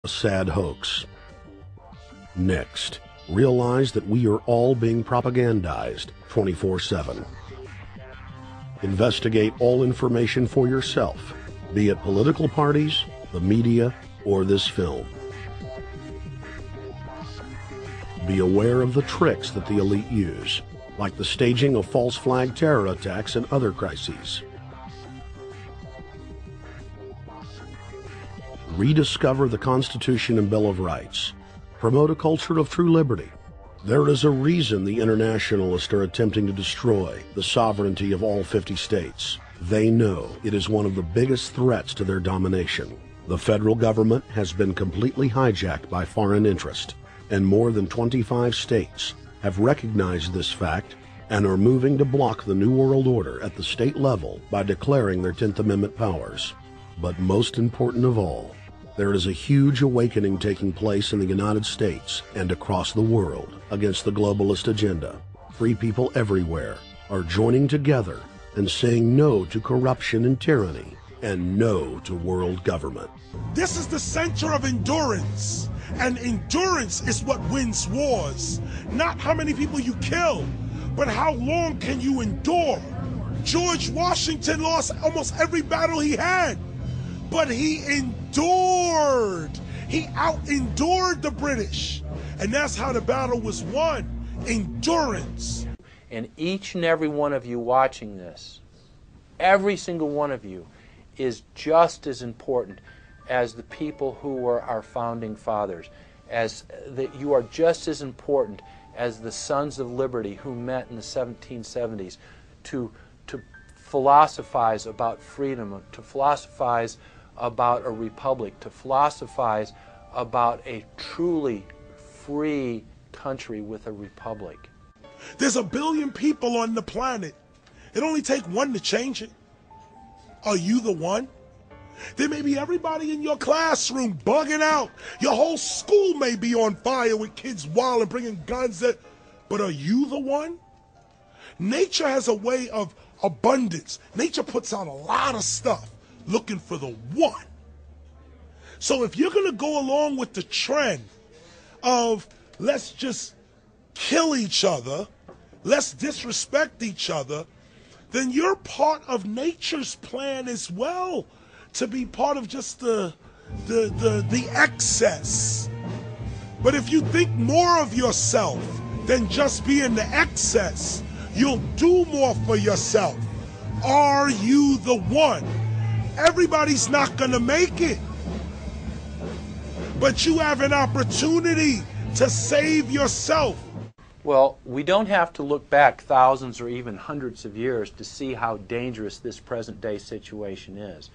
A sad hoax. Next, realize that we are all being propagandized 24/7. Investigate all information for yourself, be it political parties, the media, or this film. Be aware of the tricks that the elite use, like the staging of false flag terror attacks and other crises. Rediscover the Constitution and Bill of Rights. Promote a culture of true liberty. There is a reason the internationalists are attempting to destroy the sovereignty of all 50 states. They know it is one of the biggest threats to their domination. The federal government has been completely hijacked by foreign interest, and more than 25 states have recognized this fact and are moving to block the New World Order at the state level by declaring their 10th Amendment powers. But most important of all, there is a huge awakening taking place in the United States and across the world against the globalist agenda. Free people everywhere are joining together and saying no to corruption and tyranny and no to world government. This is the center of endurance, and endurance is what wins wars. Not how many people you kill, but how long can you endure. George Washington lost almost every battle he had, but he endured. He out-endured the British. And that's how the battle was won. Endurance. And each and every one of you watching this, every single one of you, is just as important as the people who were our founding fathers. As that you are just as important as the Sons of Liberty who met in the 1770s to philosophize about freedom, to philosophize about a republic, to philosophize about a truly free country with a republic. There's 1 billion people on the planet. It only takes one to change it. Are you the one? There may be everybody in your classroom bugging out. Your whole school may be on fire with kids wild and bringing guns at, but are you the one? Nature has a way of abundance. Nature puts out a lot of stuff looking for the one. So if you're going to go along with the trend of let's just kill each other, let's disrespect each other, then you're part of nature's plan as well, to be part of just the excess. But if you think more of yourself than just being the excess, you'll do more for yourself. Are you the one? Everybody's not going to make it. But you have an opportunity to save yourself. Well, we don't have to look back thousands or even hundreds of years to see how dangerous this present-day situation is.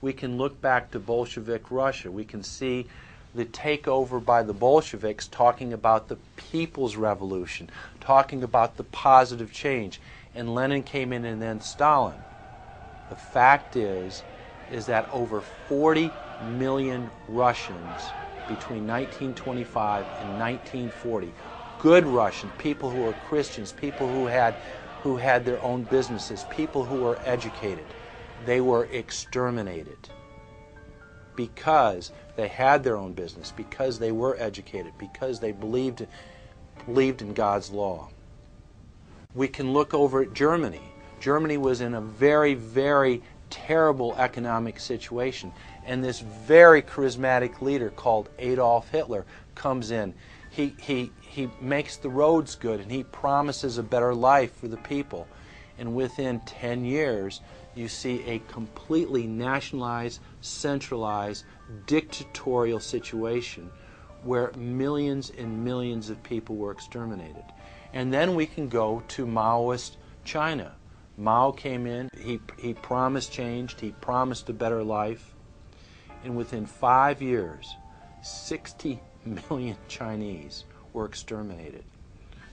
We can look back to Bolshevik Russia. We can see the takeover by the Bolsheviks talking about the people's revolution, talking about the positive change. And Lenin came in and then Stalin. The fact is that over 40 million Russians between 1925 and 1940, good Russians, people who were Christians, people who had their own businesses, people who were educated, they were exterminated because they had their own business, because they were educated, because they believed in God's law. We can look over at Germany. Germany was in a very, very terrible economic situation, and this very charismatic leader called Adolf Hitler comes in. He makes the roads good, and he promises a better life for the people. And within 10 years, you see a completely nationalized, centralized, dictatorial situation where millions and millions of people were exterminated. And then we can go to Maoist China. Mao came in, he promised change, he promised a better life, and within 5 years, 60 million Chinese were exterminated.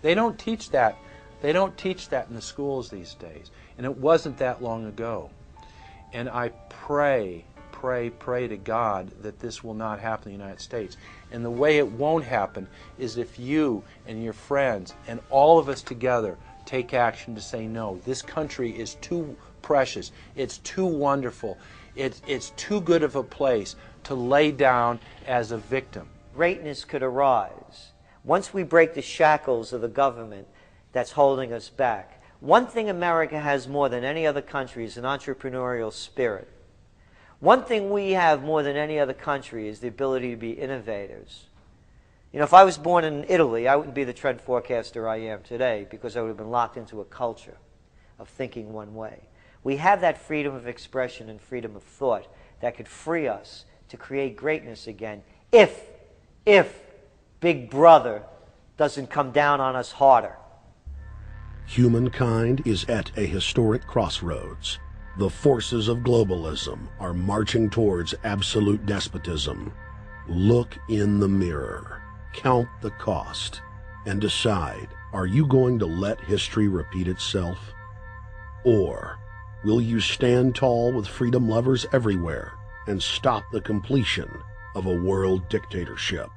They don't teach that. They don't teach that in the schools these days, and it wasn't that long ago. And I pray to God that this will not happen in the United States. And the way it won't happen is if you and your friends and all of us together take action to say no. This country is too precious. It's too wonderful. It's too good of a place to lay down as a victim. Greatness could arise once we break the shackles of the government that's holding us back. One thing America has more than any other country is an entrepreneurial spirit. One thing we have more than any other country is the ability to be innovators. You know, if I was born in Italy, I wouldn't be the trend forecaster I am today because I would have been locked into a culture of thinking one way. We have that freedom of expression and freedom of thought that could free us to create greatness again if Big Brother doesn't come down on us harder. Humankind is at a historic crossroads. The forces of globalism are marching towards absolute despotism. Look in the mirror, count the cost, and decide, are you going to let history repeat itself? Or will you stand tall with freedom lovers everywhere and stop the completion of a world dictatorship?